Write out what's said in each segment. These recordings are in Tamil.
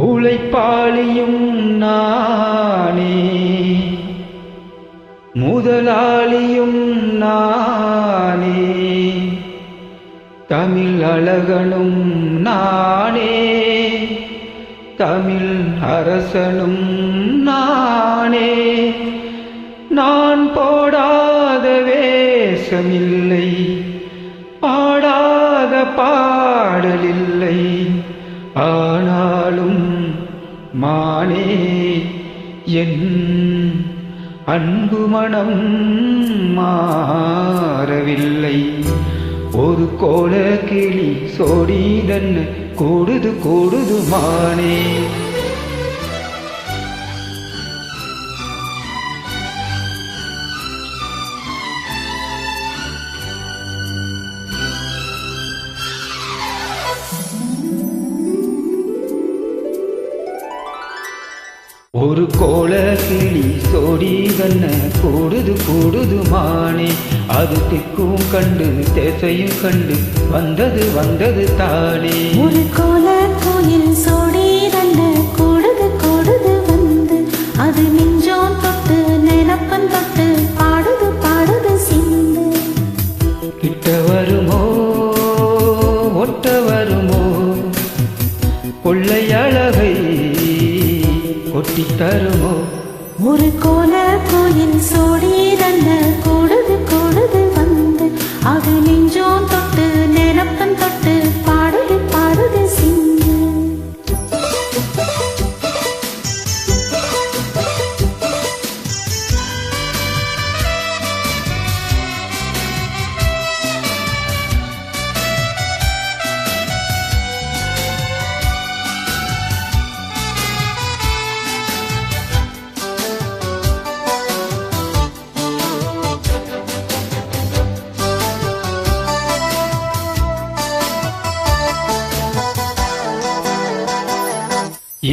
உழைப்பாளியும் நானே, முதலாளியும் நானே, தமிழ் அழகனும் நானே, தமிழ் அரசனும் நானே. நான் போடாத வேஷமில்லை, பாடாத பாடலில்லை. ஆனாலும் மானே என் அன்பு மனம் மாறவில்லை. ஒரு கோல கிளி சோடிதன்னு கூடுது கூடுது மானே. ஒரு கோல கிளி சோடிதன்ன கூடுது கூடுது மானே. அது திக்கும் கண்டு தேசையும் கண்டு வந்தது வந்தது தானே. ஒரு கோல கோயில் சோடிதன்ன கூடுது கூடுது வந்து அது நெஞ்சோம் தொட்டு நினப்பன் தொட்டு பாடுது பாடுது சிந்து. கிட்ட வருமோ ஒட்ட வருமோ கொள்ளை அழகை கொட்டி தருமோ. ஒரு கோல கோயில் சோடிதன்ன கூடுது கூடுது வந்து அது நெஞ்சோம் தொட்டு நினப்பன் தொட்டு பாடுது பாடுது சிந்து.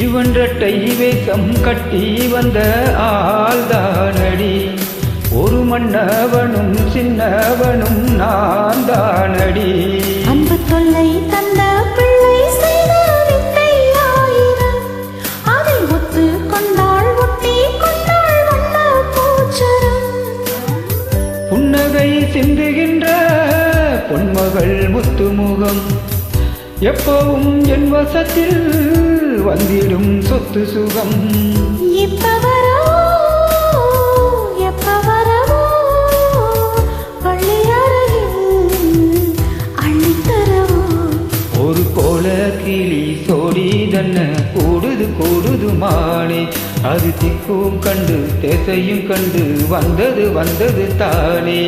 இவன் இரட்டை வேஷம் கட்டி வந்த ஆள்தானடி. ஒரு மன்னவனும் சின்னவனும் நான் தானடி. அன்பு தொல்லை தந்த பிள்ளை செய்த வித்தை ஆயிரம் அதை ஒத்து கொண்டாள் ஒட்டி கொண்டாள் வண்ண பூச்சரம். புன்னகை சிந்துகின்ற பொன்மகள் முத்துமுகம் எப்பவும் என் வசத்தில் வந்திடும் சொத்து சுகம். இப்பவரோ எப்பவரவோ பள்ளியறையில் அள்ளித்தரவோ. ஒரு கோல கிளி சோடிதன்ன கூடுது கூடுது மானே. அது திக்கும் கண்டு தேசையும் கண்டு வந்தது வந்தது தானே.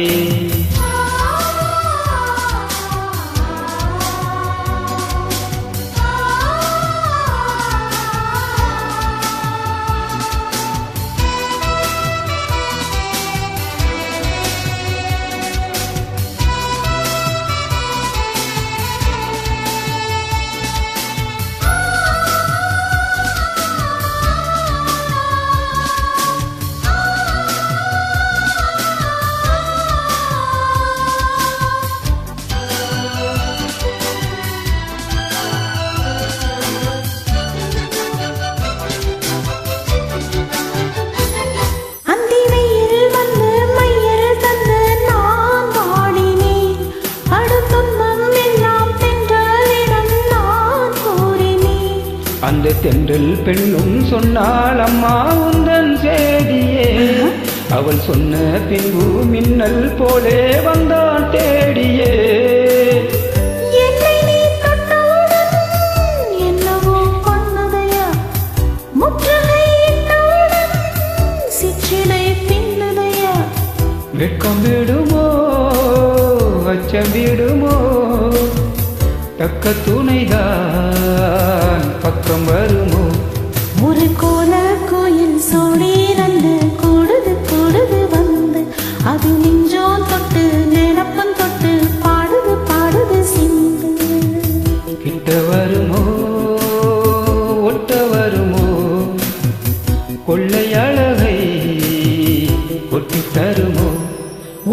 அந்த தென்றல் பெண்ணும் சொன்னாள் அம்மா உந்தன் சேதியே. அவள் சொன்ன பின்பு மின்னல் போலே வந்தான் தேடியே. என்னை நீ தொட்டவுடன் என்னவோ பண்ணதையா, முற்றுகை இட்டவுடன் சிற்றிடை பின்னதையா. வெட்கம் விடுமோ அச்சம் விடுமோ தக்க துணைதான் பக்கம் வருமோ. ஒரு கோல கோயில் சோடிதன்ன கூடுது கூடுது வந்து அது நெஞ்சோம் தொட்டு நினப்பன் தொட்டு பாடுது பாடுது சிந்து. கிட்ட வருமோ ஒட்ட வருமோ கொள்ளை அழகை கொட்டி தருமோ.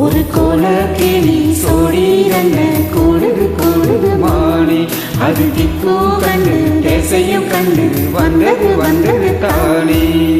ஒரு கோல கிளி சோடிதன்ன கூடுது கூடுது மானே. அது திக்கும் கண்டு தேசையும் கண்டு வந்தது வந்தது தானே.